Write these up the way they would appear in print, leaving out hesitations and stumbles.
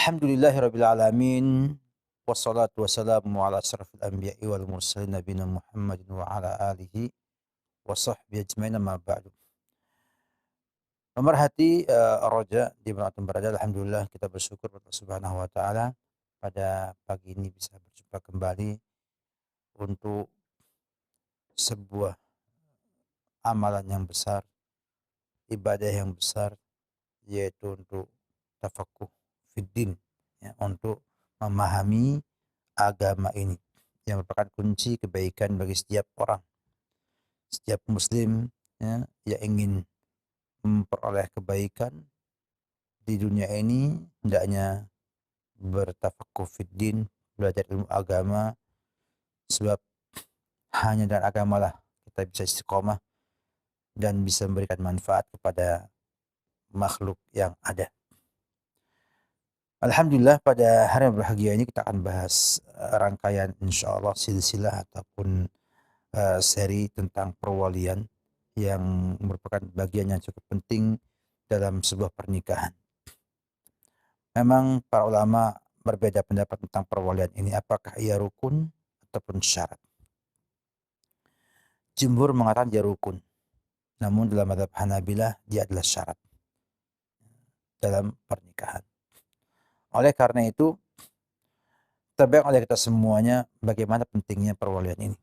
Alhamdulillahirabbil alamin, wassalatu wassalamu ala asyrafil anbiya'i wal mursalin nabiyina Muhammadin wa ala alihi wa sahbihi ajmain, amma ba'du. Pemerhati, Roja di mana antum berada, alhamdulillah kita bersyukur kepada Allah Subhanahu wa taala pada pagi ini bisa berjumpa kembali untuk sebuah amalan yang besar, ibadah yang besar, yaitu untuk tafaqquh fid din, ya, untuk memahami agama ini yang merupakan kunci kebaikan bagi setiap orang, setiap muslim, ya, yang ingin memperoleh kebaikan di dunia ini hendaknya bertafaqquh fid din, belajar ilmu agama, sebab hanya dengan agamalah kita bisa istiqomah dan bisa memberikan manfaat kepada makhluk yang ada. Alhamdulillah pada hari yang berbahagia ini kita akan bahas rangkaian insyaallah silsilah ataupun seri tentang perwalian yang merupakan bagian yang cukup penting dalam sebuah pernikahan. Memang para ulama berbeda pendapat tentang perwalian ini, apakah ia rukun ataupun syarat. Jumhur mengatakan dia rukun, namun dalam mazhab Hanabilah dia adalah syarat dalam pernikahan. Oleh karena itu, terbayang oleh kita semuanya bagaimana pentingnya perwalian ini.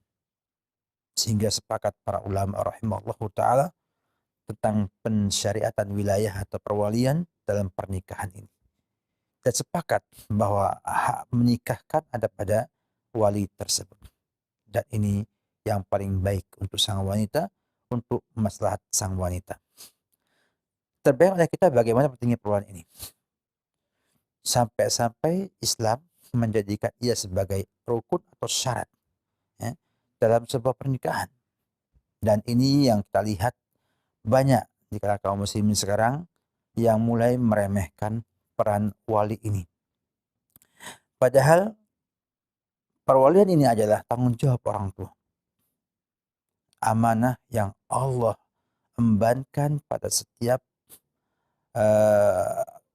Sehingga sepakat para ulama rahimahullahu taala tentang pensyariatan wilayah atau perwalian dalam pernikahan ini. Dan sepakat bahwa hak menikahkan ada pada wali tersebut. Dan ini yang paling baik untuk sang wanita, untuk maslahat sang wanita. Terbayang oleh kita bagaimana pentingnya perwalian ini. Sampai-sampai Islam menjadikan ia sebagai rukun atau syarat, ya, dalam sebuah pernikahan. Dan ini yang kita lihat banyak di kalangan kaum muslimin sekarang yang mulai meremehkan peran wali ini. Padahal perwalian ini adalah tanggung jawab orang tua. Amanah yang Allah embankan pada setiap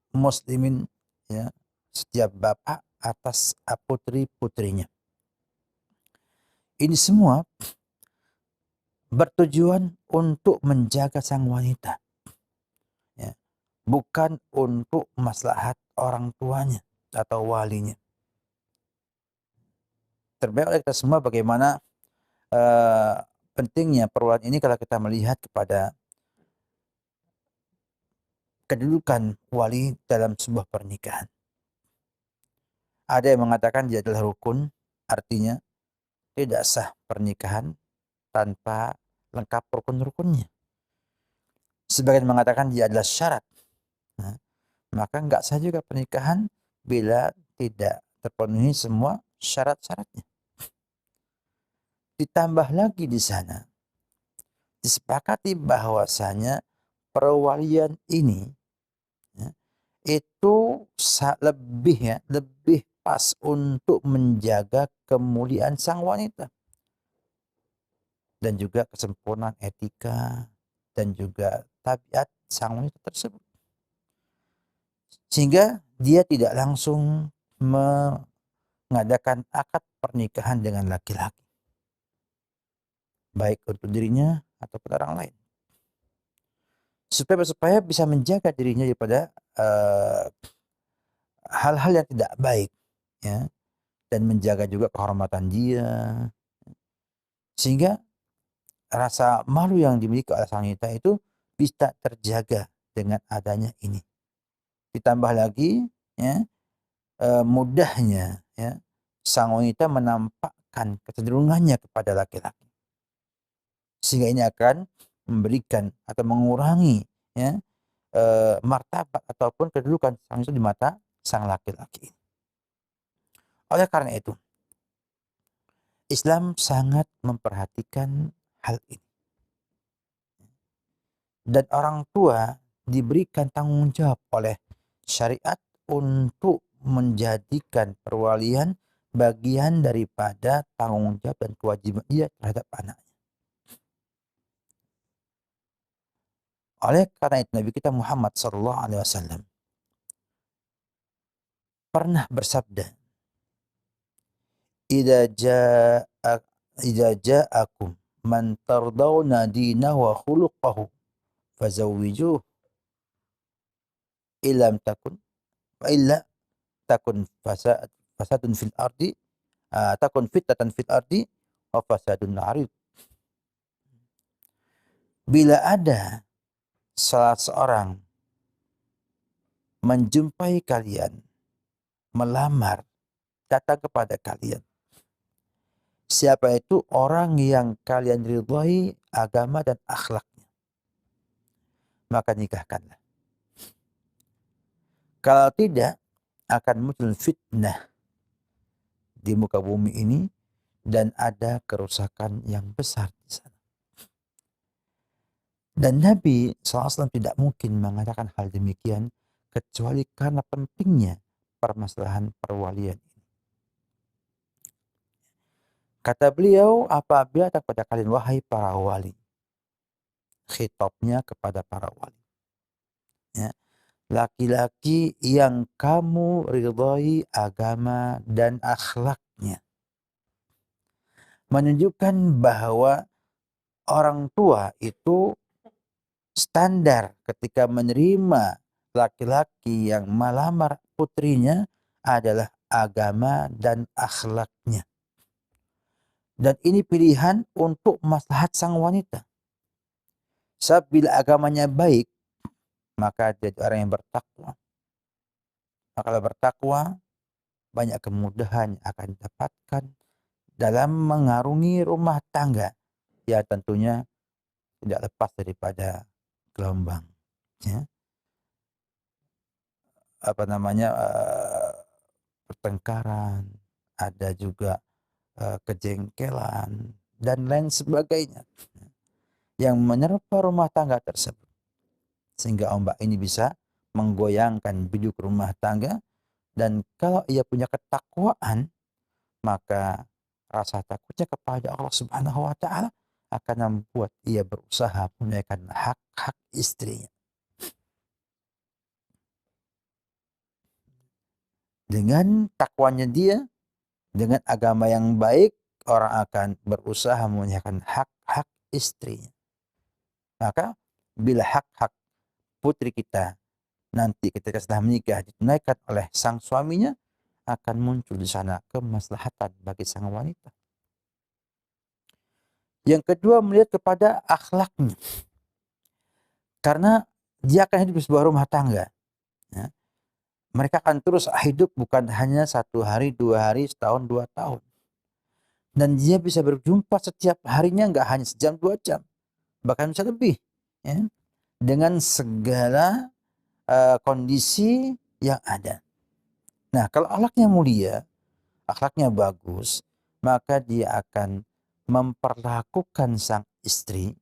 muslimin, ya, setiap bapak atas putri-putrinya. Ini semua bertujuan untuk menjaga sang wanita, ya, bukan untuk maslahat orang tuanya atau walinya. Terbayang oleh kita semua bagaimana pentingnya perwalian ini kalau kita melihat kepada kedudukan wali dalam sebuah pernikahan. Ada yang mengatakan dia adalah rukun, artinya tidak sah pernikahan tanpa lengkap rukun-rukunnya. Sebagian mengatakan dia adalah syarat. Nah, maka enggak sah juga pernikahan bila tidak terpenuhi semua syarat-syaratnya. Ditambah lagi di sana, disepakati bahwasanya perwalian ini, ya, itu lebih pas untuk menjaga kemuliaan sang wanita dan juga kesempurnaan etika dan juga tabiat sang wanita tersebut. Sehingga dia tidak langsung mengadakan akad pernikahan dengan laki-laki, baik untuk dirinya ataupun orang lain. Supaya bisa menjaga dirinya daripada hal-hal yang tidak baik, ya, dan menjaga juga kehormatan dia, sehingga rasa malu yang dimiliki oleh sang wanita itu bisa terjaga dengan adanya ini. Ditambah lagi, ya, mudahnya, ya, sang wanita menampakkan kecenderungannya kepada laki-laki, sehingga ini akan memberikan atau mengurangi, ya, martabat ataupun kedudukan sang itu di mata sang laki-laki. Oleh karena itu, Islam sangat memperhatikan hal ini. Dan orang tua diberikan tanggung jawab oleh syariat untuk menjadikan perwalian bagian daripada tanggung jawab dan kewajiban dia terhadap anaknya. Oleh karena itu Nabi kita Muhammad SAW pernah bersabda, idza ja'akum man tardawna dinahu wa khuluquhu fazawwijuhu illam takun wa illa takun fasadun fil ardi takun fitnatan fil ardi wa fasadun 'arid. Bila ada salah seorang menjumpai kalian, melamar, datang kepada kalian, siapa itu orang yang kalian ridhai agama dan akhlaknya, maka nikahkanlah. Kalau tidak, akan muncul fitnah di muka bumi ini dan ada kerusakan yang besar di sana. Dan Nabi SAW tidak mungkin mengatakan hal demikian kecuali karena pentingnya permasalahan perwalian ini. Kata beliau, apabila datang kepada kalian wahai para wali, khitabnya kepada para wali, ya, laki-laki yang kamu ridhai agama dan akhlaknya, menunjukkan bahwa orang tua itu standar ketika menerima laki-laki yang melamar putrinya adalah agama dan akhlaknya. Dan ini pilihan untuk maslahat sang wanita. Sebab bila agamanya baik, maka dia orang yang bertakwa. Maka kalau bertakwa, banyak kemudahan yang akan didapatkan dalam mengarungi rumah tangga. Ya tentunya tidak lepas daripada gelombang. Ya. Pertengkaran, ada juga kejengkelan dan lain sebagainya yang menyerpa rumah tangga tersebut, sehingga ombak ini bisa menggoyangkan biduk rumah tangga. Dan kalau ia punya ketakwaan, maka rasa takutnya kepada Allah Subhanahu wa taala akan membuat ia berusaha menunaikan hak-hak istrinya. Dengan takwanya dia, dengan agama yang baik, orang akan berusaha menunaikan hak-hak istrinya. Maka bila hak-hak putri kita nanti ketika setelah menikah ditunaikan oleh sang suaminya, akan muncul di sana kemaslahatan bagi sang wanita. Yang kedua, melihat kepada akhlaknya. Karena dia akan hidup di sebuah rumah tangga. Ya. Mereka akan terus hidup bukan hanya 1 hari, 2 hari, setahun, 2 tahun. Dan dia bisa berjumpa setiap harinya, nggak hanya sejam, 2 jam. Bahkan bisa lebih. Ya. Dengan segala kondisi yang ada. Nah, kalau akhlaknya mulia, akhlaknya bagus, maka dia akan memperlakukan sang istri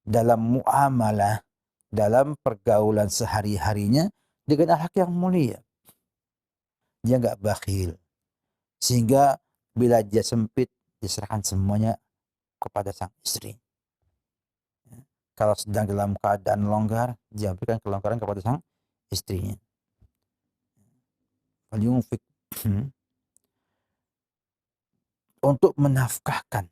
dalam muamalah, dalam pergaulan sehari-harinya dengan akhlak yang mulia. Dia nggak bakhil. Sehingga bila dia sempit, diserahkan semuanya kepada sang istri. Kalau sedang dalam keadaan longgar, dia berikan kelonggaran kepada sang istrinya. Untuk menafkahkan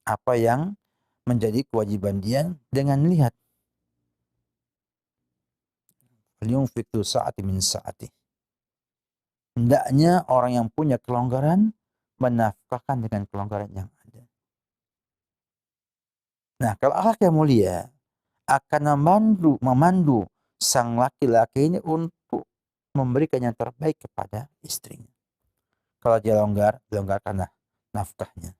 apa yang menjadi kewajiban dia dengan lihat. Falyunfik du sa'ati min sa'ati. Hendaknya orang yang punya kelonggaran menafkahkan dengan kelonggaran yang ada. Nah, kalau akhlak yang mulia akan memandu sang laki-laki ini untuk memberikan yang terbaik kepada istrinya. Kalau dia longgar, dilonggarkanlah nafkahnya.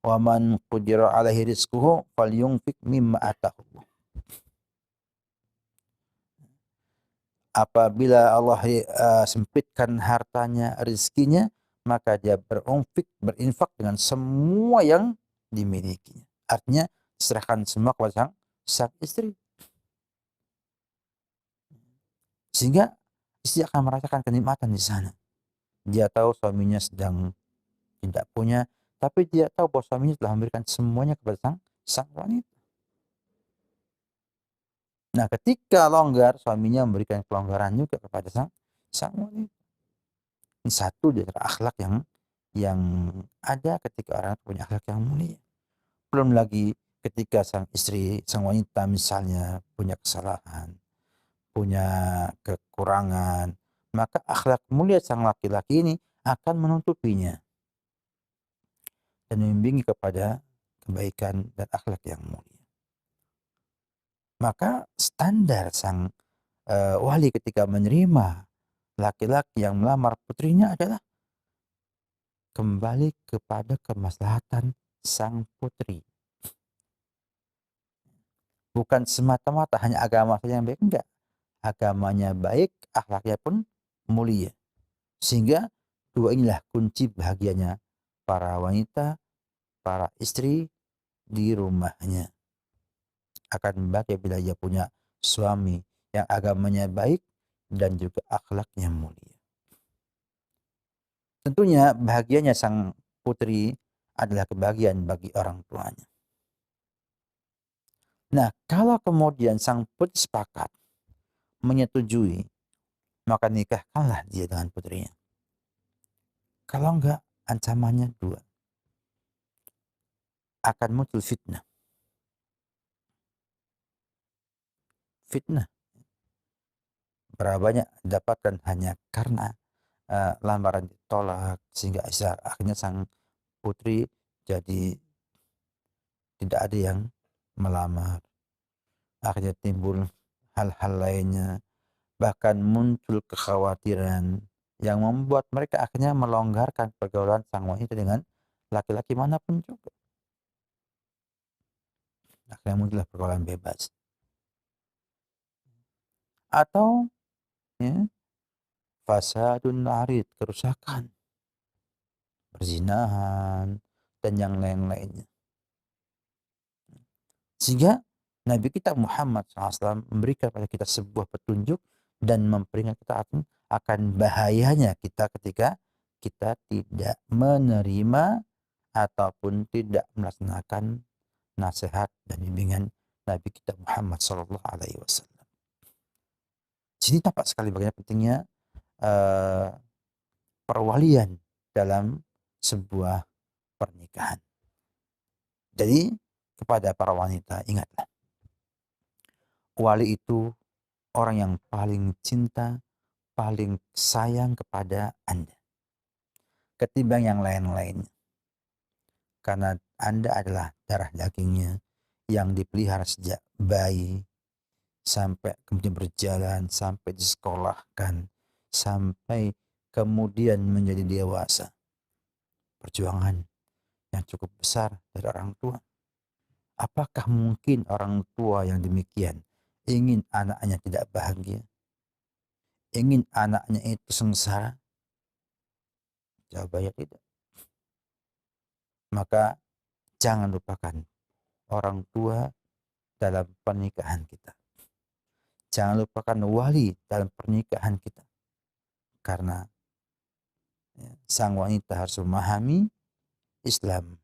Wa man qudira alaihi rizquhu falyunfik mimma atahu. Apabila Allah sempitkan hartanya, rezekinya, maka dia berinfak dengan semua yang dimilikinya. Artinya serahkan semua kepada sang istri. Sehingga istri akan merasakan kenikmatan di sana. Dia tahu suaminya sedang tidak punya, tapi dia tahu bahwa suaminya telah memberikan semuanya kepada sang wanita. Nah, ketika longgar, suaminya memberikan kelonggaran juga kepada sang sang wanita. Ini satu dari akhlak yang ada ketika orang punya akhlak yang mulia. Belum lagi ketika sang istri, sang wanita misalnya punya kesalahan, punya kekurangan, maka akhlak mulia sang laki-laki ini akan menutupinya dan membimbingi kepada kebaikan dan akhlak yang mulia. Maka standar sang wali ketika menerima laki-laki yang melamar putrinya adalah kembali kepada kemaslahatan sang putri. Bukan semata-mata hanya agama saja yang baik, enggak. Agamanya baik, akhlaknya pun mulia. Sehingga dua inilah kunci bahagianya para wanita, para istri di rumahnya. Akan bahagia bila ia punya suami yang agamanya baik dan juga akhlaknya mulia. Tentunya bahagianya sang putri adalah kebahagiaan bagi orang tuanya. Nah, kalau kemudian sang putri sepakat menyetujui, maka nikahkanlah dia dengan putrinya. Kalau enggak, ancamannya dua. Akan muncul fitnah. Fitnah. Berapa banyak dapatkan hanya karena lamaran ditolak, sehingga akhirnya sang putri jadi tidak ada yang melamar. Akhirnya timbul hal-hal lainnya, bahkan muncul kekhawatiran yang membuat mereka akhirnya melonggarkan pergaulan sang wanita dengan laki-laki manapun juga. Akhirnya muncullah pergaulan bebas. Atau ya, fasadun arid, kerusakan, perzinahan, dan yang lain-lainnya. Sehingga Nabi kita Muhammad SAW memberikan pada kita sebuah petunjuk dan memperingatkan kita akan bahayanya kita ketika kita tidak menerima ataupun tidak melaksanakan nasihat dan bimbingan Nabi kita Muhammad SAW. Sini tampak sekali bagaimana pentingnya perwalian dalam sebuah pernikahan. Jadi kepada para wanita, ingatlah, wali itu orang yang paling cinta, paling sayang kepada Anda ketimbang yang lain-lain. Karena Anda adalah darah dagingnya yang dipelihara sejak bayi sampai kemudian berjalan, sampai disekolahkan, sampai kemudian menjadi dewasa. Perjuangan yang cukup besar dari orang tua. Apakah mungkin orang tua yang demikian ingin anaknya tidak bahagia? Ingin anaknya itu sengsara? Jawabannya tidak. Maka jangan lupakan orang tua dalam pernikahan kita. Jangan lupakan wali dalam pernikahan kita. Karena sang wanita harus memahami Islam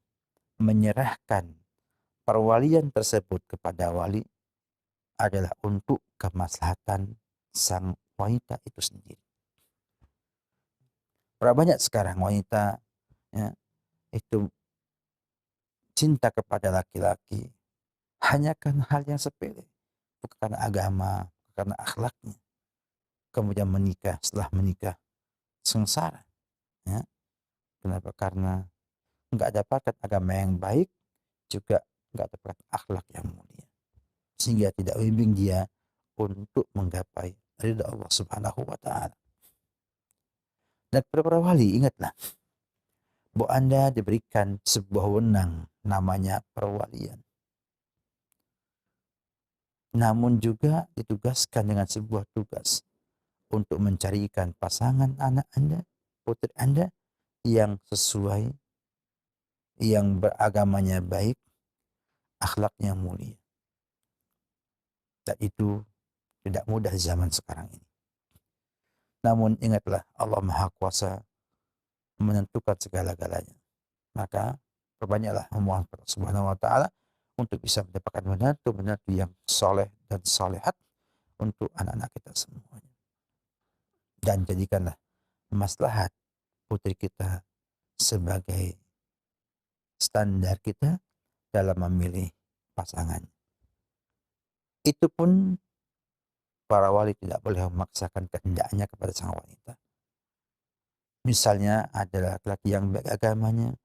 menyerahkan perwalian tersebut kepada wali adalah untuk kemaslahatan sang wanita itu sendiri. Berapa banyak sekarang wanita ya, itu cinta kepada laki-laki hanya karena hal yang sepele, bukan karena agama, bukan karena akhlaknya. Kemudian menikah, setelah menikah sengsara. Ya. Kenapa? Karena nggak dapatkan agama yang baik, juga nggak dapat akhlak yang mulia, sehingga tidak membimbing dia untuk menggapai ridha Allah Subhanahu wa Ta'ala. Dan para wali, ingatlah bahwa Anda diberikan sebuah wewenang namanya perwalian. Namun juga ditugaskan dengan sebuah tugas untuk mencarikan pasangan anak Anda, putri Anda yang sesuai, yang beragamanya baik, akhlaknya mulia. Dan itu tidak mudah zaman sekarang ini. Namun ingatlah, Allah Maha Kuasa menentukan segala-galanya. Maka perbanyaklah memohon kepada Subhanahu wa Ta'ala untuk bisa mendapatkan menantu yang soleh dan solehat untuk anak-anak kita semuanya. dan jadikanlah maslahat putri kita sebagai standar kita dalam memilih pasangan. Itu pun para wali tidak boleh memaksakan kehendaknya kepada sang wanita. Misalnya ada laki-laki yang baik agamanya,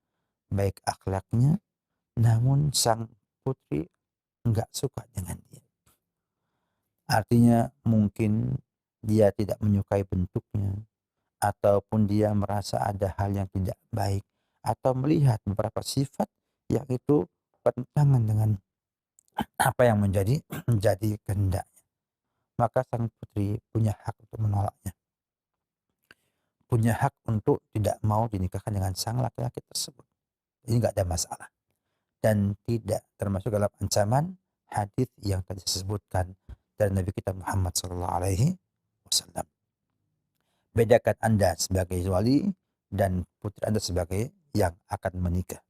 baik akhlaknya, namun sang putri enggak suka dengan dia. Artinya mungkin dia tidak menyukai bentuknya, ataupun dia merasa ada hal yang tidak baik, atau melihat beberapa sifat yang itu bertentangan dengan apa yang menjadi kehendak. Maka sang putri punya hak untuk menolaknya. Punya hak untuk tidak mau dinikahkan dengan sang laki-laki tersebut. Ini enggak ada masalah. Dan tidak termasuk dalam ancaman hadis yang tadi disebutkan dari Nabi kita Muhammad SAW. Bedakan Anda sebagai wali dan putri Anda sebagai yang akan menikah.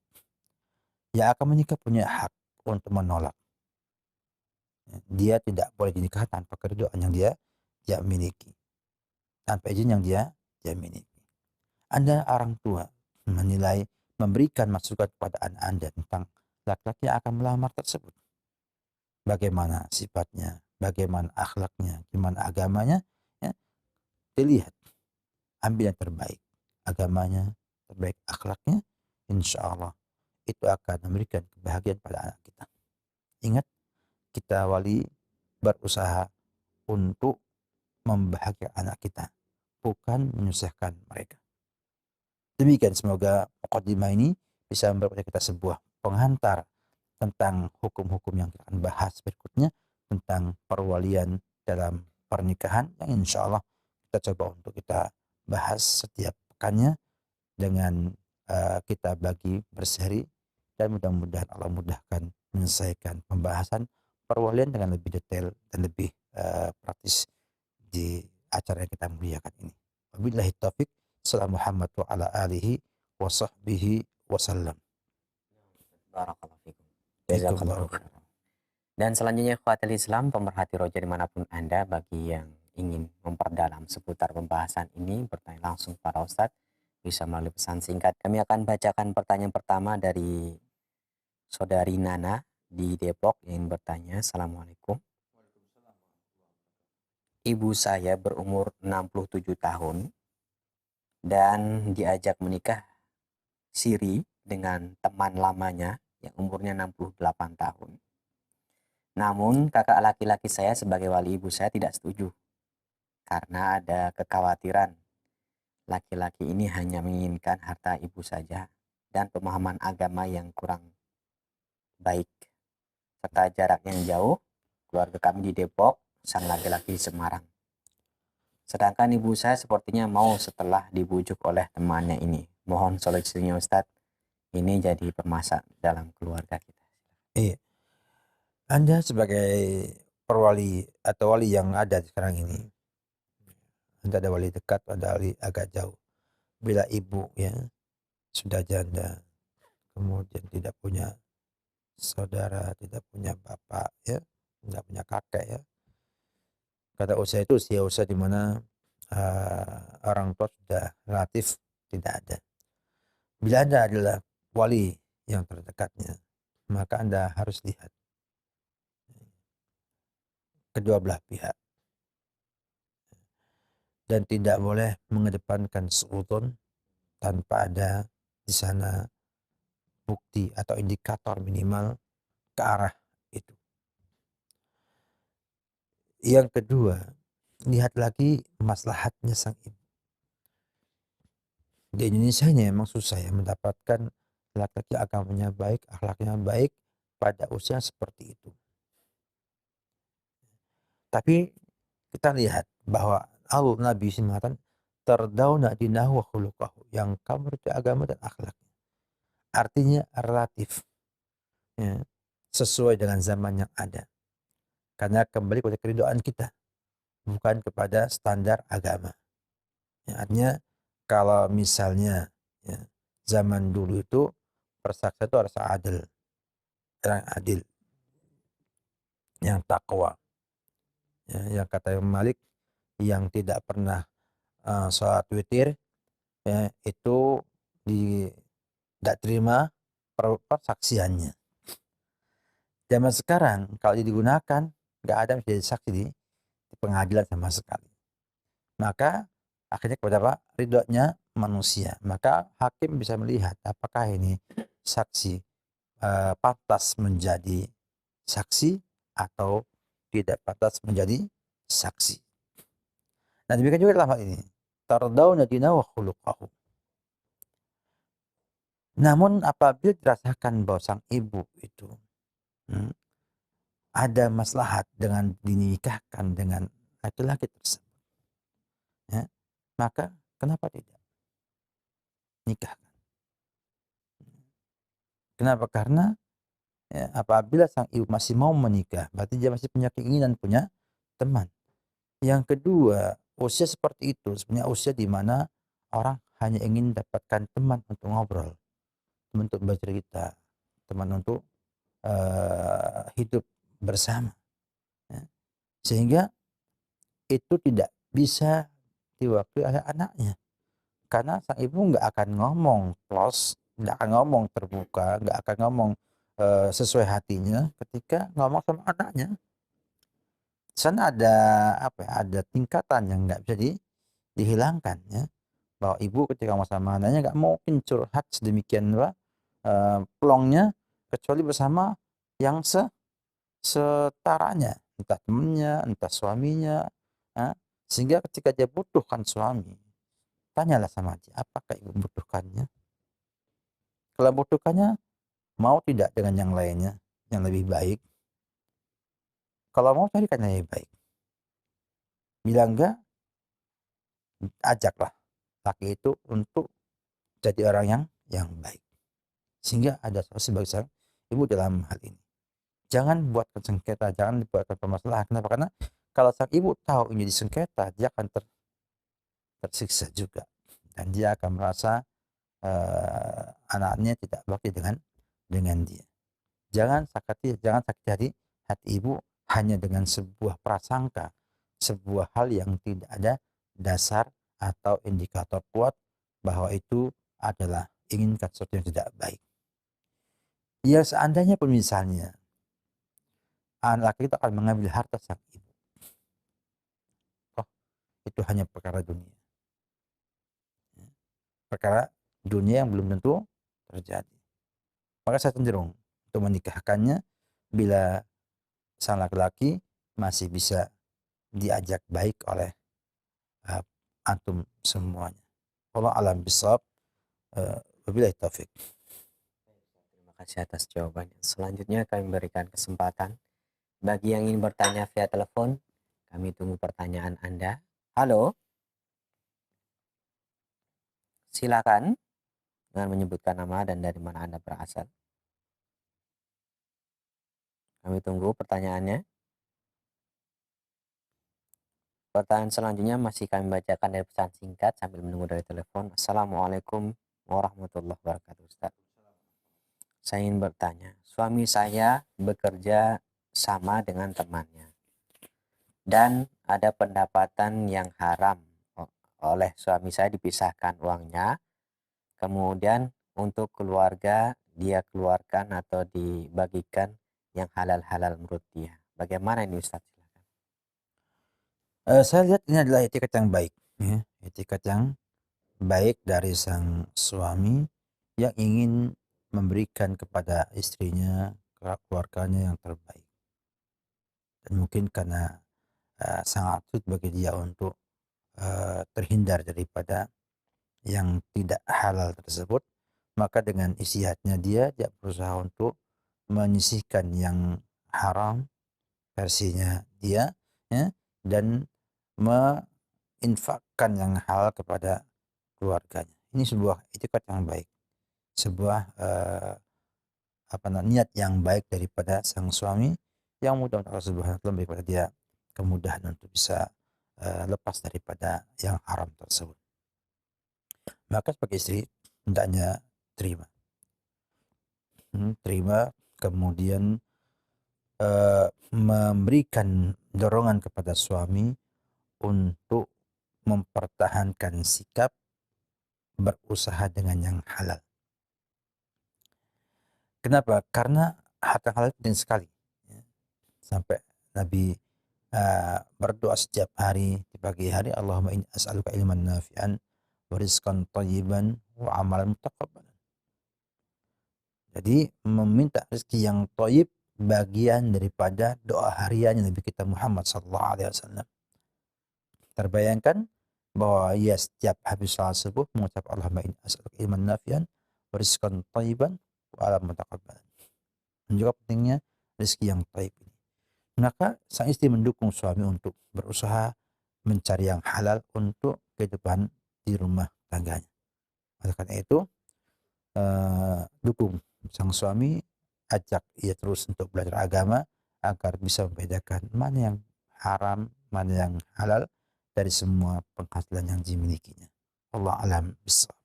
Yang akan menikah punya hak untuk menolak. Dia tidak boleh dinikah tanpa keridhaan yang dia miliki. Tanpa izin yang dia miliki. Anda orang tua menilai, memberikan masukan kepada anak Anda tentang laki-laki yang akan melamar tersebut. Bagaimana sifatnya, bagaimana akhlaknya, gimana agamanya, ya, dilihat. Ambil yang terbaik. Agamanya, terbaik akhlaknya, insya Allah itu akan memberikan kebahagiaan pada anak kita. Ingat, kita wali berusaha untuk membahagiakan anak kita, bukan menyusahkan mereka. Demikian, semoga mukadimah ini bisa memberikan kita sebuah penghantar tentang hukum-hukum yang kita akan bahas berikutnya tentang perwalian dalam pernikahan yang insya Allah kita coba untuk kita bahas setiap pekannya dengan kita bagi berseri, dan mudah-mudahan Allah mudahkan menyelesaikan pembahasan perwalian dengan lebih detail dan lebih praktis di acara yang kita muliakan ini. Wabillahi taufik. Assalamualaikum Muhammad wa ala alihi wa sahbihi wasallam. Barakallahu fikum. Jazakallahu khairan. Dan selanjutnya ikhwatul Islam, pemerhati roja dimanapun Anda, bagi yang ingin memperdalam seputar pembahasan ini, bertanya langsung para Ustadz bisa melalui pesan singkat. Kami akan bacakan pertanyaan pertama dari saudari Nana di Depok yang bertanya, Assalamualaikum. Ibu saya berumur 67 tahun dan diajak menikah siri dengan teman lamanya yang umurnya 68 tahun. Namun kakak laki-laki saya sebagai wali ibu saya tidak setuju karena ada kekhawatiran laki-laki ini hanya menginginkan harta ibu saja dan pemahaman agama yang kurang baik serta jarak yang jauh. Keluarga kami di Depok, sang laki-laki di Semarang. Sedangkan ibu saya sepertinya mau setelah dibujuk oleh temannya ini. Mohon solusinya Ustadz, ini jadi permasalahan dalam keluarga kita. Iya. Anda sebagai perwali atau wali yang ada sekarang ini, Anda ada wali dekat, ada wali agak jauh. Bila ibu ya sudah janda, kemudian tidak punya saudara, tidak punya bapak ya, tidak punya kakek ya. Kata usia itu usia di mana orang tua sudah relatif tidak ada. Bila Anda adalah wali yang terdekatnya, maka Anda harus lihat kedua belah pihak dan tidak boleh mengedepankan suudzon tanpa ada di sana bukti atau indikator minimal ke arah itu. Yang kedua, lihat lagi maslahatnya sang ibu. Di Indonesia ini memang susah ya mendapatkan laki-laki agamanya baik, akhlaknya baik pada usia seperti itu. Tapi kita lihat bahwa Allah Nabi mengatakan tardawna dinahu wa khuluqahu, yang kamu itu agama dan akhlaknya. Artinya relatif ya, sesuai dengan zaman yang ada. Karena kembali kepada keridhaan kita, bukan kepada standar agama. Ya, artinya kalau misalnya ya, zaman dulu itu persaksi itu harus adil, yang adil, yang takwa. Ya, yang kata Imam Malik, yang tidak pernah sholat witir, itu tidak terima persaksiannya. Zaman sekarang kalau digunakan nggak ada yang menjadi saksi di pengadilan sama sekali. Maka akhirnya kepada apa? Ridhonya manusia. Maka hakim bisa melihat apakah ini saksi pantas menjadi saksi atau tidak pantas menjadi saksi. Nah demikian juga dalam hal ini. Tardawna dinahu wa khuluqahu. Namun apabila dirasakan bahwa sang ibu itu ada maslahat dengan dinikahkan dengan laki-laki tersebut, ya, maka kenapa tidak nikahkan? Kenapa? Karena ya, apabila sang ibu masih mau menikah, berarti dia masih punya keinginan punya teman. Yang kedua, usia seperti itu sebenarnya usia di mana orang hanya ingin dapatkan teman untuk ngobrol, teman untuk bercerita, teman untuk hidup bersama. Ya. Sehingga itu tidak bisa diwakili oleh anaknya. Karena sang ibu nggak akan ngomong close, nggak akan ngomong terbuka, nggak akan ngomong sesuai hatinya ketika ngomong sama anaknya. Di sana ada apa ya, ada tingkatan yang nggak bisa dihilangkan ya. Bahwa ibu ketika ngomong sama anaknya nggak mungkin curhat sedemikian plongnya kecuali bersama yang setaranya, entah temannya, entah suaminya. Sehingga ketika dia butuhkan suami, tanyalah sama dia, apakah ibu membutuhkannya? Kalau membutuhkannya, mau tidak dengan yang lainnya, yang lebih baik? Kalau mau, carikan yang lebih baik. Bila enggak, ajaklah laki itu untuk jadi orang yang baik. Sehingga ada solusi bagi sang ibu dalam hal ini. Jangan buatkan sengketa, jangan dibuatkan permasalahan. Kenapa? Karena kalau sang ibu tahu ini disengketa, dia akan tersiksa juga. Dan dia akan merasa anaknya tidak bakti dengan dia. Jangan sakiti hati ibu hanya dengan sebuah prasangka, sebuah hal yang tidak ada dasar atau indikator kuat bahwa itu adalah inginkan sesuatu yang tidak baik. Ya seandainya pun misalnya anak itu akan mengambil harta sang ibu, itu hanya perkara dunia. Perkara dunia yang belum tentu terjadi. Maka saya cenderung untuk menikahkannya bila sang laki-laki masih bisa diajak baik oleh antum semuanya. Allah alam bisawab. Wabillahi taufik. Terima kasih atas jawabannya. Selanjutnya kami berikan kesempatan bagi yang ingin bertanya via telepon. Kami tunggu pertanyaan Anda. Halo. Silakan dengan menyebutkan nama dan dari mana Anda berasal. Kami tunggu pertanyaannya. Pertanyaan selanjutnya masih kami bacakan dari pesan singkat sambil menunggu dari telepon. Assalamualaikum warahmatullahi wabarakatuh, Ustaz. Saya ingin bertanya, suami saya bekerja sama dengan temannya dan ada pendapatan yang haram oleh suami saya dipisahkan uangnya, kemudian untuk keluarga dia keluarkan atau dibagikan yang halal-halal menurut dia. Bagaimana ini Ustaz? Saya lihat ini adalah etikat yang baik, ya. Etikat yang baik dari sang suami yang ingin memberikan kepada istrinya, keluarganya yang terbaik. Dan mungkin karena sangat sulit bagi dia untuk terhindar daripada yang tidak halal tersebut, maka dengan istihadnya dia berusaha untuk menyisihkan yang haram versinya dia, ya, dan menginfakkan yang halal kepada keluarganya. Ini sebuah etikat yang baik, sebuah niat yang baik daripada sang suami yang mudah-mudahan Allah Subhanahu wa taala memberi kepada dia kemudahan untuk bisa lepas daripada yang haram tersebut. Maka sebagai istri hendaknya terima, kemudian memberikan dorongan kepada suami untuk mempertahankan sikap berusaha dengan yang halal. Kenapa? Karena harta halal penting sekali. Sampai Nabi berdoa setiap hari di pagi hari, Allahumma inni as'aluka ilman nafi'an wa rizqan thayyiban wa amalan mutaqabbalan. Jadi meminta rezeki yang thayyib bagian daripada doa harian Nabi kita Muhammad sallallahu alaihi wasallam. Terbayangkan bahwa ia setiap habis salat subuh mengucap Allahumma inni as'aluka ilman nafi'an wa rizqan thayyiban wa amalan mutaqabbalan. Dan juga pentingnya rezeki yang thayyib ini. Maka sang istri mendukung suami untuk berusaha mencari yang halal untuk kehidupan di rumah tangganya. Oleh karena itu, dukung sang suami, ajak ia terus untuk belajar agama agar bisa membedakan mana yang haram, mana yang halal dari semua penghasilan yang dimilikinya. Allah alam bisawab.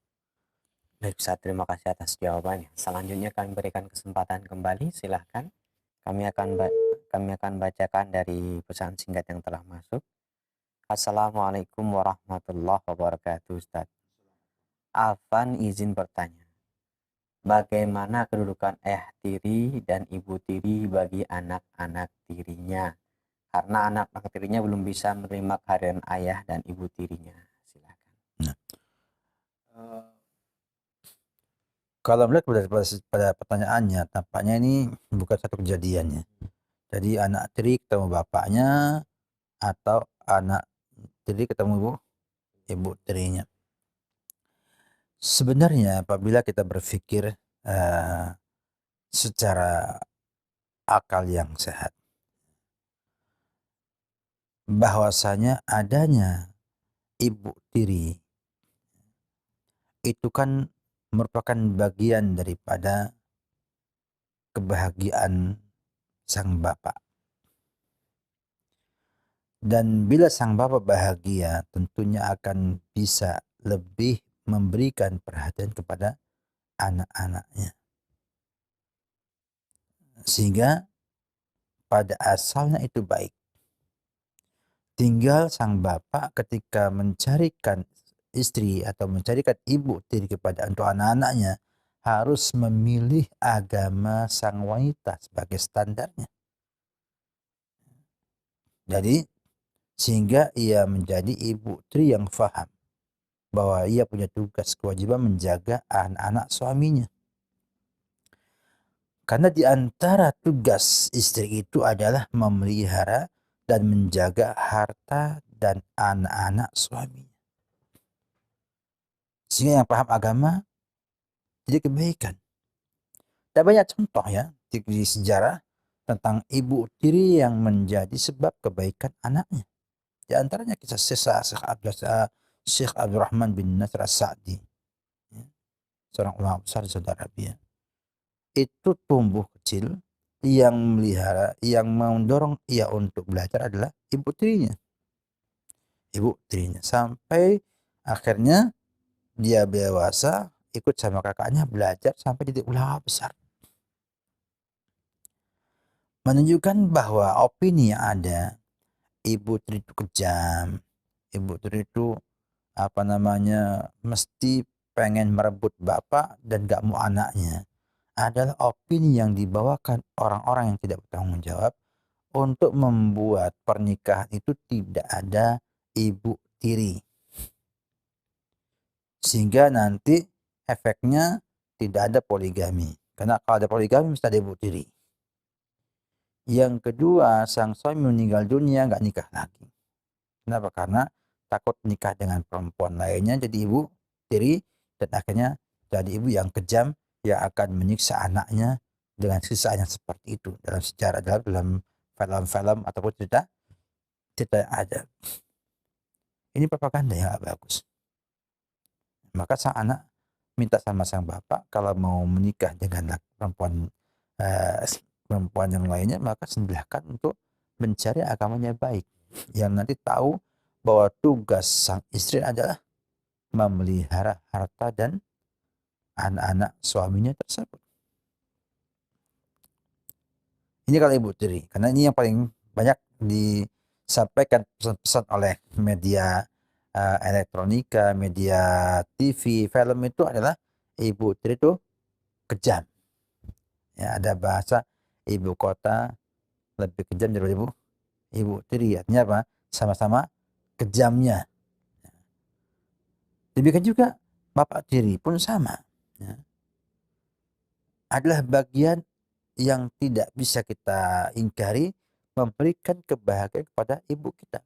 Baik Ustaz, terima kasih atas jawabannya. Selanjutnya kami berikan kesempatan kembali, silahkan. Kami akan bacakan dari pesan singkat yang telah masuk. Assalamualaikum warahmatullahi wabarakatuh Ustaz. Afan izin bertanya, bagaimana kedudukan ayah tiri dan ibu tiri bagi anak-anak tirinya? Karena anak-anak tirinya belum bisa menerima kehadiran ayah dan ibu tirinya. Silakan. Nah, kalau melihat pada pertanyaannya, tampaknya ini bukan satu kejadiannya. Jadi anak tiri ketemu bapaknya atau anak tiri ketemu ibu tirinya. Sebenarnya apabila kita berpikir secara akal yang sehat, bahwasanya adanya ibu tiri itu kan merupakan bagian daripada kebahagiaan sang bapak. Dan bila sang bapak bahagia, tentunya akan bisa lebih memberikan perhatian kepada anak-anaknya. Sehingga pada asalnya itu baik. Tinggal sang bapak ketika mencarikan istri atau mencarikan ibu tiri kepada untuk anak-anaknya, harus memilih agama sang wanita sebagai standarnya. Jadi sehingga ia menjadi ibu tiri yang faham bahwa ia punya tugas kewajiban menjaga anak-anak suaminya. Karena di antara tugas istri itu adalah memelihara dan menjaga harta dan anak-anak suaminya. Sehingga yang paham agama jadi kebaikan. Dan banyak contoh ya di sejarah tentang ibu tiri yang menjadi sebab kebaikan anaknya. Di antaranya kisah Syekh Abdurrahman bin Nasr As-Sa'di, ya, seorang ulama besar di Saudi Arabia. Itu tumbuh kecil, yang melihara, yang mendorong ia untuk belajar adalah ibu tirinya. Ibu tirinya sampai akhirnya dia dewasa, ikut sama kakaknya belajar sampai jadi ulama besar. Menunjukkan bahwa opini yang ada, ibu tiri itu kejam, ibu tiri itu mesti pengen merebut bapak dan gak mau anaknya, adalah opini yang dibawakan orang-orang yang tidak bertanggung jawab untuk membuat pernikahan itu tidak ada ibu tiri. Sehingga nanti efeknya tidak ada poligami. Karena kalau ada poligami mesti ada ibu tiri. Yang kedua, sang suami meninggal dunia nggak nikah lagi. Kenapa? Karena takut nikah dengan perempuan lainnya jadi ibu tiri dan akhirnya jadi ibu yang kejam yang akan menyiksa anaknya dengan siksaan yang seperti itu dalam sejarah, dalam film-film ataupun cerita yang ada. Ini propaganda yang gak bagus. Maka sang anak minta sama sang bapak kalau mau menikah dengan perempuan yang lainnya, maka silahkan untuk mencari agamanya baik, yang nanti tahu bahwa tugas sang istri adalah memelihara harta dan anak-anak suaminya tersebut. Ini kalau ibu tiri, karena ini yang paling banyak disampaikan pesan-pesan oleh media elektronika, media TV, film itu adalah ibu tiri itu kejam. Ya, ada bahasa ibu kota lebih kejam daripada ibu tiri. Artinya apa? Sama-sama kejamnya. Demikian juga bapak tiri pun sama. Ya. Adalah bagian yang tidak bisa kita ingkari, memberikan kebahagiaan kepada ibu kita.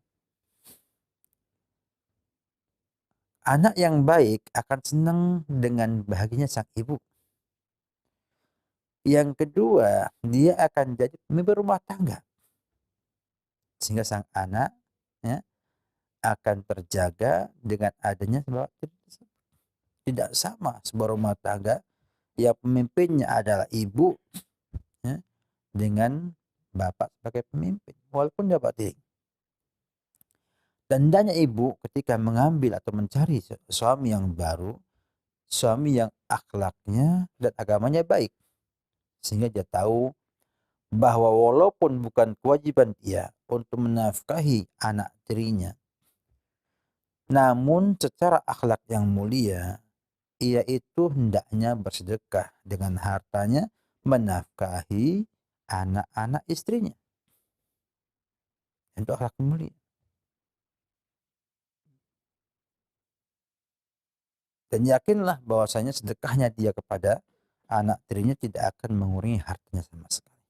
Anak yang baik akan senang dengan bahagianya sang ibu. Yang kedua, dia akan jadi pemimpin rumah tangga. Sehingga sang anak ya, akan terjaga dengan adanya sebuah tidak sama sebuah rumah tangga yang pemimpinnya adalah ibu ya, dengan bapak sebagai pemimpin. Walaupun dapat diri. Dan hendaknya ibu ketika mengambil atau mencari suami yang baru, suami yang akhlaknya dan agamanya baik. Sehingga dia tahu bahwa walaupun bukan kewajiban dia untuk menafkahi anak tirinya, namun secara akhlak yang mulia, ia itu hendaknya bersedekah dengan hartanya menafkahi anak-anak istrinya. Itu akhlak mulia. Dan yakinlah bahwasanya sedekahnya dia kepada anak tirinya tidak akan mengurangi hartanya sama sekali.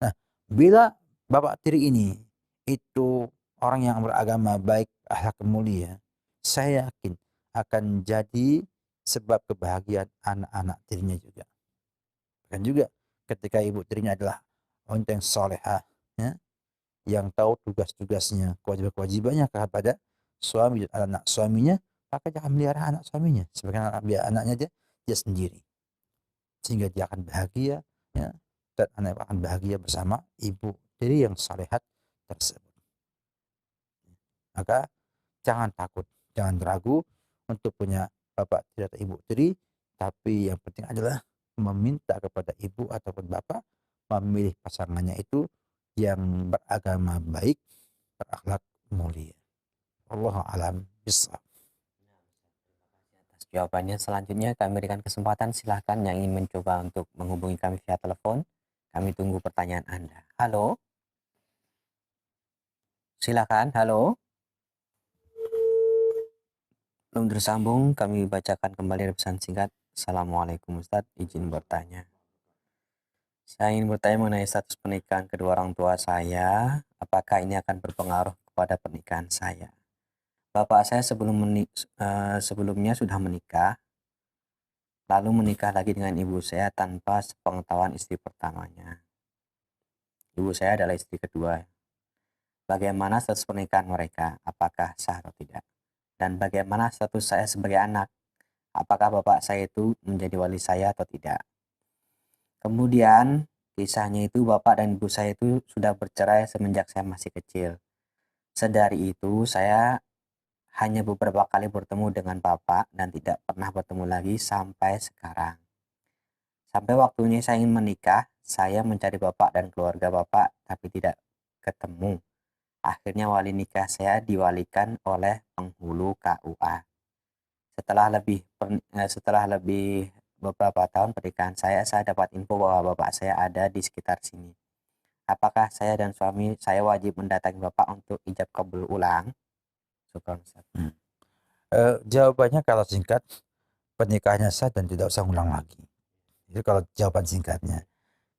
Nah, bila bapak tiri ini itu orang yang beragama baik, akhlak mulia, saya yakin akan jadi sebab kebahagiaan anak-anak tirinya juga. Dan juga ketika ibu tirinya adalah wanita yang salehah, ya, yang tahu tugas-tugasnya, kewajiban-kewajibannya kepada suami dan anak suaminya, maka jangan melihara anak suaminya sebagai anaknya dia sendiri, sehingga dia akan bahagia ya, dan anak akan bahagia bersama ibu tiri yang salehat tersebut. Maka jangan takut, jangan ragu untuk punya bapak tiri atau ibu tiri, tapi yang penting adalah meminta kepada ibu ataupun bapak memilih pasangannya itu yang beragama baik, berakhlak mulia. Wallahu alam bishawab. Atas jawabannya, selanjutnya kami berikan kesempatan, silahkan yang ingin mencoba untuk menghubungi kami via telepon. Kami tunggu pertanyaan Anda. Halo, silakan. Halo, belum tersambung. Kami bacakan kembali pesan singkat. Assalamualaikum Ustadz, izin bertanya. Saya ingin bertanya mengenai status pernikahan kedua orang tua saya. Apakah ini akan berpengaruh kepada pernikahan saya? Bapak saya sebelumnya sudah menikah, lalu menikah lagi dengan ibu saya tanpa sepengetahuan istri pertamanya. Ibu saya adalah istri kedua. Bagaimana status pernikahan mereka? Apakah sah atau tidak? Dan bagaimana status saya sebagai anak? Apakah bapak saya itu menjadi wali saya atau tidak? Kemudian kisahnya itu bapak dan ibu saya itu sudah bercerai semenjak saya masih kecil. Sedari itu saya hanya beberapa kali bertemu dengan bapak dan tidak pernah bertemu lagi sampai sekarang. Sampai waktunya saya ingin menikah, saya mencari bapak dan keluarga bapak tapi tidak ketemu. Akhirnya wali nikah saya diwalikan oleh penghulu KUA. Setelah lebih beberapa tahun pernikahan saya dapat info bahwa bapak saya ada di sekitar sini. Apakah saya dan suami saya wajib mendatangi bapak untuk ijab kabul ulang? Syukran, Ustaz. Jawabannya kalau singkat, pernikahannya sah dan tidak usah ulang lagi. Itu kalau jawaban singkatnya.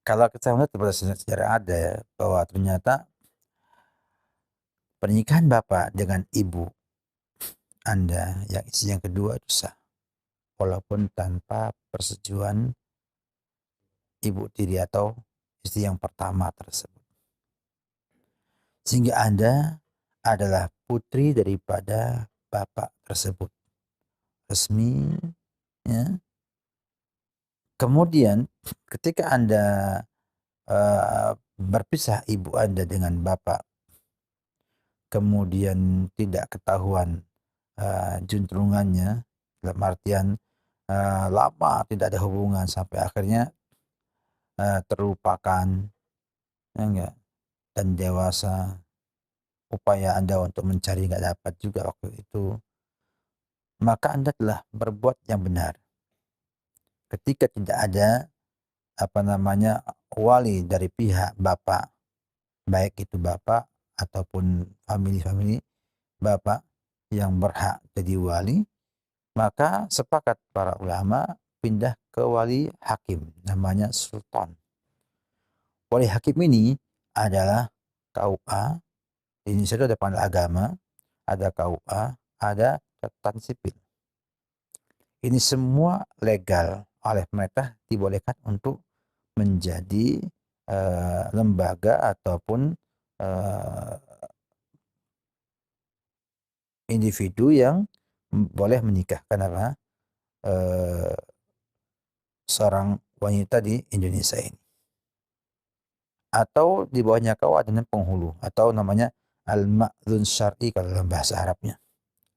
Kalau kita melihat pada sejarah ada ya, bahwa ternyata pernikahan bapak dengan ibu Anda yang istri yang kedua itu sah, walaupun tanpa persetujuan ibu tiri atau istri yang pertama tersebut. Sehingga Anda adalah putri daripada bapak tersebut. Resmi ya. Kemudian ketika Anda berpisah ibu Anda dengan bapak, kemudian tidak ketahuan juntrungannya, dalam artian lama tidak ada hubungan sampai akhirnya terlupakan ya enggak, dan dewasa, upaya Anda untuk mencari nggak dapat juga waktu itu, maka Anda telah berbuat yang benar. Ketika tidak ada wali dari pihak bapak, baik itu bapak ataupun famili bapak yang berhak jadi wali, maka sepakat para ulama pindah ke wali hakim, namanya sultan. Wali hakim ini adalah KUA. Di Indonesia itu ada pengadilan agama, ada KUA, ada catatan sipil. Ini semua legal oleh pemerintah, dibolehkan untuk menjadi lembaga ataupun individu yang boleh menikahkan seorang wanita di Indonesia ini. Atau di bawahnya KUA dengan penghulu, atau namanya al-ma'dzun syar'i kalau dalam bahasa Arabnya.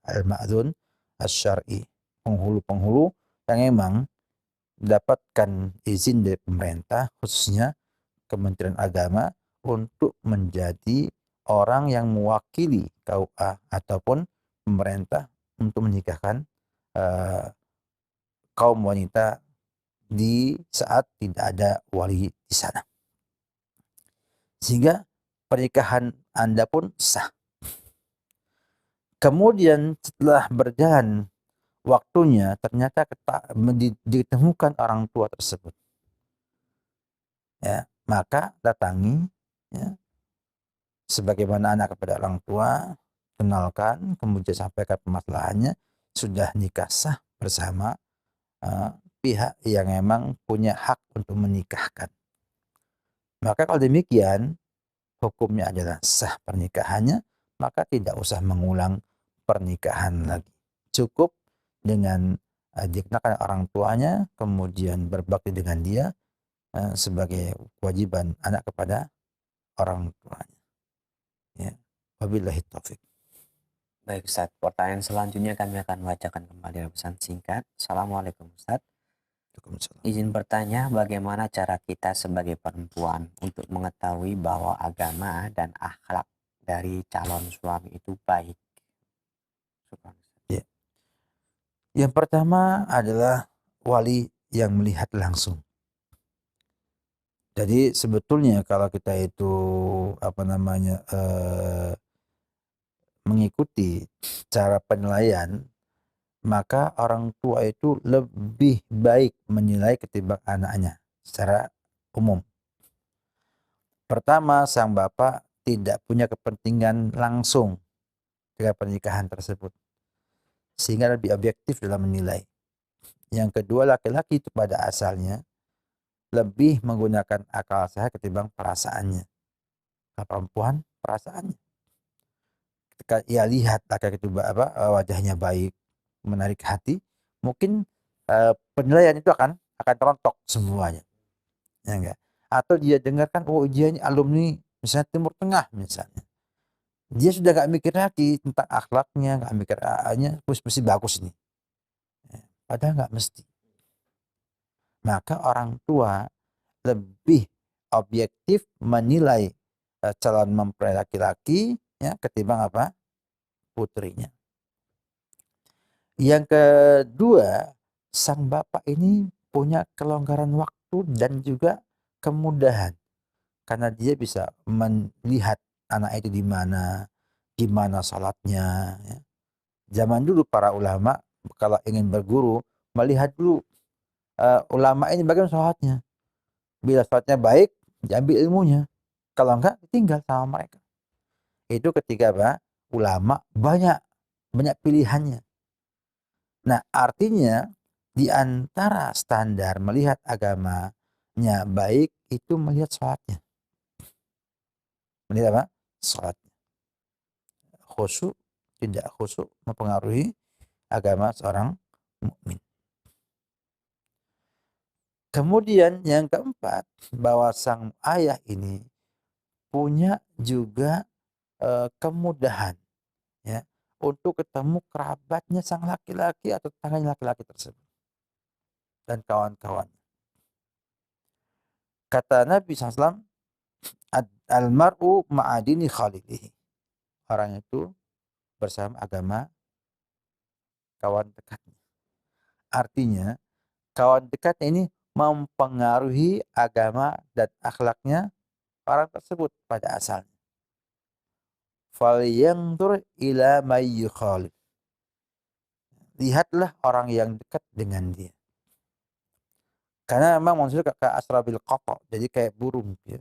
Al-ma'dzun asy-syar'i, penghulu-penghulu yang memang mendapatkan izin dari pemerintah, khususnya Kementerian Agama, untuk menjadi orang yang mewakili KUA ataupun pemerintah untuk menikahkan kaum wanita di saat tidak ada wali di sana. Sehingga pernikahan Anda pun sah. Kemudian setelah berjalan waktunya, ternyata ditemukan orang tua tersebut. Ya, maka datangi, ya, sebagaimana anak kepada orang tua, kenalkan, kemudian sampaikan permasalahannya, sudah nikah sah bersama pihak yang memang punya hak untuk menikahkan. Maka kalau demikian, hukumnya adalah sah pernikahannya, maka tidak usah mengulang pernikahan lagi. Cukup dengan dikenalkan orang tuanya, kemudian berbakti dengan dia sebagai kewajiban anak kepada orang tuanya. Ya. Wabillahi taufik. Baik Ustaz, pertanyaan selanjutnya kami akan bacakan kembali pesan singkat. Assalamualaikum Ustaz. Izin bertanya, bagaimana cara kita sebagai perempuan untuk mengetahui bahwa agama dan akhlak dari calon suami itu baik? Ya. Yang pertama adalah wali yang melihat langsung. Jadi sebetulnya kalau kita itu mengikuti cara penilaian, maka orang tua itu lebih baik menilai ketimbang anaknya secara umum. Pertama, sang bapak tidak punya kepentingan langsung dengan pernikahan tersebut, sehingga lebih objektif dalam menilai. Yang kedua, laki-laki itu pada asalnya lebih menggunakan akal sehat ketimbang perasaannya. Nah, perempuan perasaannya. Ketika ia lihat laki-laki itu wajahnya baik, menarik hati, mungkin penilaian itu akan terontok semuanya, ya enggak? Atau dia dengarkan, oh dia ini alumni misalnya Timur Tengah misalnya, dia sudah gak mikir lagi tentang akhlaknya, gak mikir mesti bagus nih, padahal gak mesti. Maka orang tua lebih objektif menilai calon mempelai laki-laki ya ketimbang putrinya. Yang kedua, sang bapak ini punya kelonggaran waktu dan juga kemudahan karena dia bisa melihat anak itu di mana, gimana salatnya. Ya. Zaman dulu para ulama kalau ingin berguru melihat dulu ulama ini bagaimana salatnya. Bila salatnya baik, diambil ilmunya. Kalau enggak, tinggal sama mereka. Itu ketika ulama banyak pilihannya. Nah, artinya di antara standar melihat agamanya baik itu melihat sholatnya. Melihat apa? Sholatnya. Khusyuk, tidak khusyuk mempengaruhi agama seorang mukmin. Kemudian yang keempat, bahwa sang ayah ini punya juga kemudahan ya untuk ketemu kerabatnya sang laki-laki atau tetangganya laki-laki tersebut dan kawan-kawannya. Kata Nabi SAW, al-mar'u ma'adini khalilihi. orang itu bersama agama kawan dekatnya. Artinya, kawan dekatnya ini mempengaruhi agama dan akhlaknya orang tersebut pada asalnya. Falyanzur ila may yukhalif. Lihatlah orang yang dekat dengan dia. Karena memang manusia kayak asrabil qata, jadi kayak burung ya.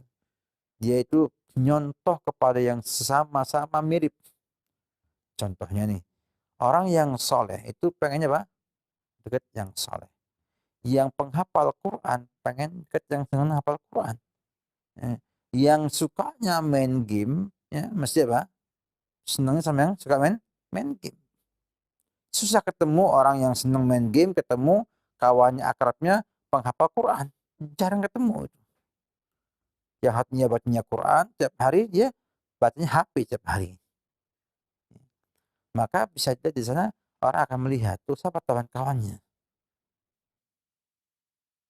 Dia itu nyontoh kepada yang sama-sama mirip. Contohnya nih, orang yang soleh itu pengennya apa? Dekat yang soleh. Yang penghafal Quran pengen dekat yang senang hafal Quran. Eh, Yang sukanya main game, ya mesti apa? Senangnya sama yang suka main game. Susah ketemu orang yang senang main game, ketemu kawannya akrabnya penghafal Quran. Jarang ketemu. Yang hatinya bacanya Quran tiap hari, dia bacanya HP tiap hari. Maka bisa jadi di sana orang akan melihat tuh siapa teman kawannya.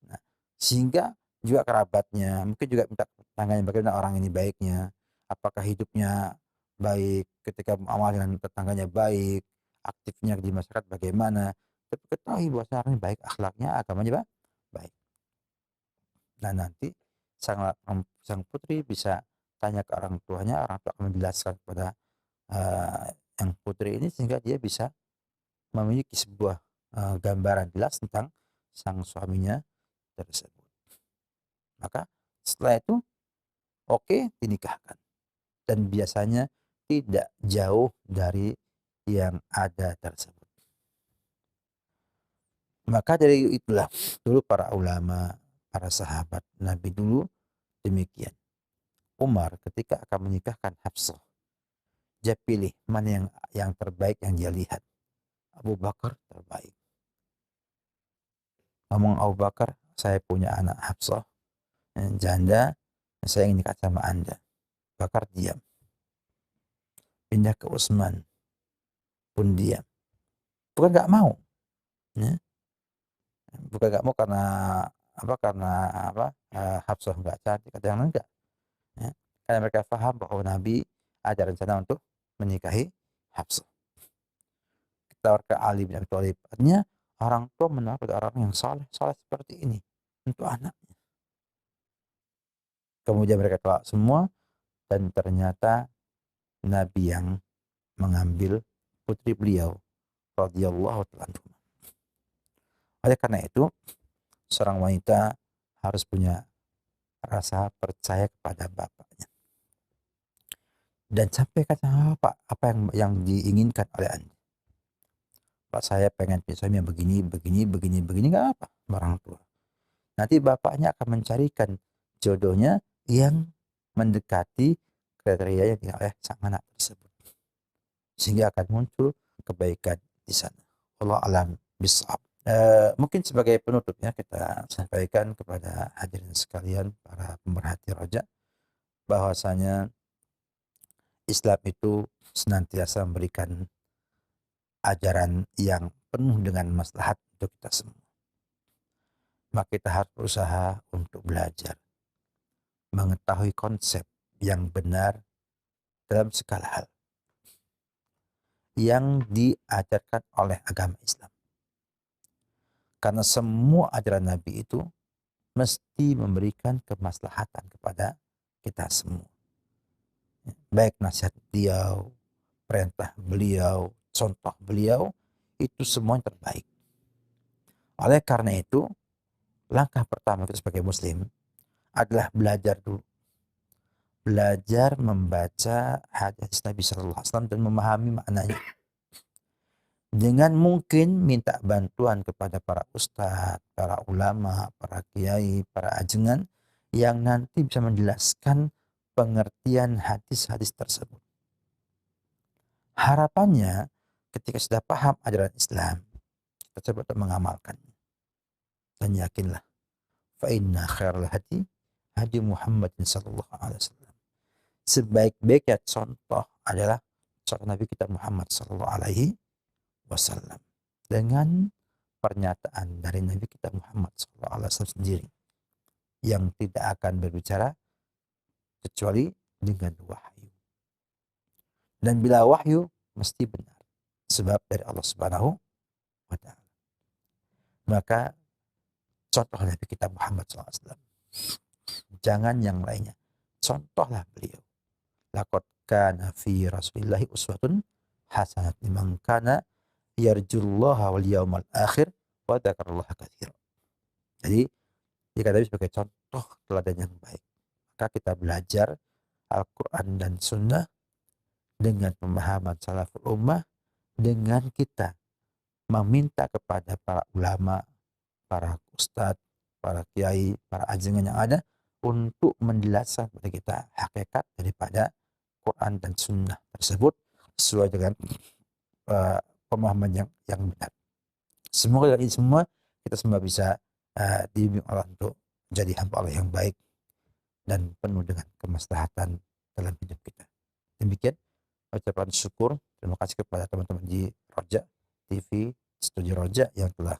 Nah, sehingga juga kerabatnya, mungkin juga minta tetangganya bagaimana orang ini baiknya, apakah hidupnya baik, ketika muamalah dengan tetangganya baik, aktifnya di masyarakat bagaimana. Tapi ketahui bahwa orang ini baik akhlaknya, agamanya baik. Nah, nanti sang putri bisa tanya ke orang tuanya, orang tua akan menjelaskan kepada yang putri ini sehingga dia bisa memiliki sebuah gambaran jelas tentang sang suaminya tersebut. Maka setelah itu oke, dinikahkan. Dan biasanya tidak jauh dari yang ada tersebut. Maka dari itulah dulu para ulama, para sahabat Nabi dulu demikian. Umar ketika akan menikahkan Hafsah, dia pilih mana yang terbaik yang dia lihat. Abu Bakar terbaik. Ngomong Abu Bakar, saya punya anak Hafsah, janda, saya ingin nikah sama Anda. Bakar diam. Pindah ke Utsman, pun diam. Bukan nggak mau, ya. Bukan nggak mau karena apa, Hafsah nggak cantik, ada yang enggak. Ya. Karena mereka paham bahwa Nabi ada rencana untuk menikahi Hafsah. Kita ke Ali bin Abi Thalib. Artinya orang tua menaruh pada orang yang soleh seperti ini untuk anaknya. Kemudian mereka tolak semua dan ternyata Nabi yang mengambil putri beliau radhiyallahu ta'ala. Oleh karena itu, seorang wanita harus punya rasa percaya kepada bapaknya. Dan sampaikan sama bapak apa yang diinginkan oleh Anda. Pak, saya pengen suami yang begini, nggak apa, orang tua. Nanti bapaknya akan mencarikan jodohnya yang mendekati kriteria yang diinginkan oleh sang anak tersebut. Sehingga akan muncul kebaikan di sana. Allah alam bisawab. Mungkin sebagai penutup ya, kita sampaikan kepada hadirin sekalian, para pemerhati roja, bahwasanya Islam itu senantiasa memberikan ajaran yang penuh dengan maslahat untuk kita semua. Maka kita harus berusaha untuk belajar, mengetahui konsep yang benar dalam segala hal yang diajarkan oleh agama Islam. Karena semua ajaran Nabi itu mesti memberikan kemaslahatan kepada kita semua. Baik nasihat beliau, perintah beliau, contoh beliau, itu semua yang terbaik. Oleh karena itu, langkah pertama kita sebagai muslim adalah belajar dulu. Belajar membaca hadis Nabi SAW dan memahami maknanya. Dengan mungkin minta bantuan kepada para ustadz, para ulama, para kiai, para ajengan yang nanti bisa menjelaskan pengertian hadis-hadis tersebut. Harapannya ketika sudah paham ajaran Islam, kita coba untuk mengamalkannya. Dan yakinlah, fa inna khairal hadi hadi Muhammadin sallallahu alaihi wasallam. Sebaik-baiknya contoh adalah contoh Nabi kita Muhammad sallallahu alaihi wasallam. Dengan pernyataan dari Nabi kita Muhammad sallallahu alaihi wasallam sendiri yang tidak akan berbicara kecuali dengan wahyu. Dan bila wahyu mesti benar. Sebab dari Allah Subhanahu wa taala. Maka contoh Nabi kita Muhammad SAW. Jangan yang lainnya. Contohlah beliau. Laqad kana fi Rasulillahi uswatun hasanah liman kana yarjullaha wal yawmal akhir wa dzakarallaha katsiran. Jadi dikatakan sebagai contoh teladan yang baik. Maka kita belajar Al-Quran dan Sunnah dengan pemahaman salaful ummah, dengan kita meminta kepada para ulama, para ustadz, para kiai, para ajengan yang ada untuk menjelaskan kepada kita hakikat daripada Quran dan Sunnah tersebut sesuai dengan pemahaman yang benar. Semoga dari semua kita semua bisa dibimbing Allah untuk menjadi hamba Allah yang baik dan penuh dengan kemaslahatan dalam hidup kita. Demikian ucapan syukur, terima kasih kepada teman-teman di Roja TV, Studio Roja yang telah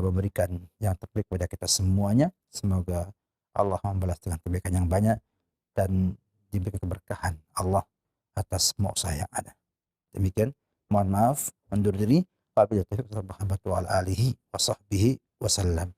memberikan yang terbaik kepada kita semuanya. Semoga Allah membalas dengan kebaikan yang banyak dan diberikan keberkahan Allah atas semua usaha yang ada. Demikian, mohon maaf, undur diri. Wabillahi taufiq wal hidayah wa ala alihi wa sahbihi wasallam.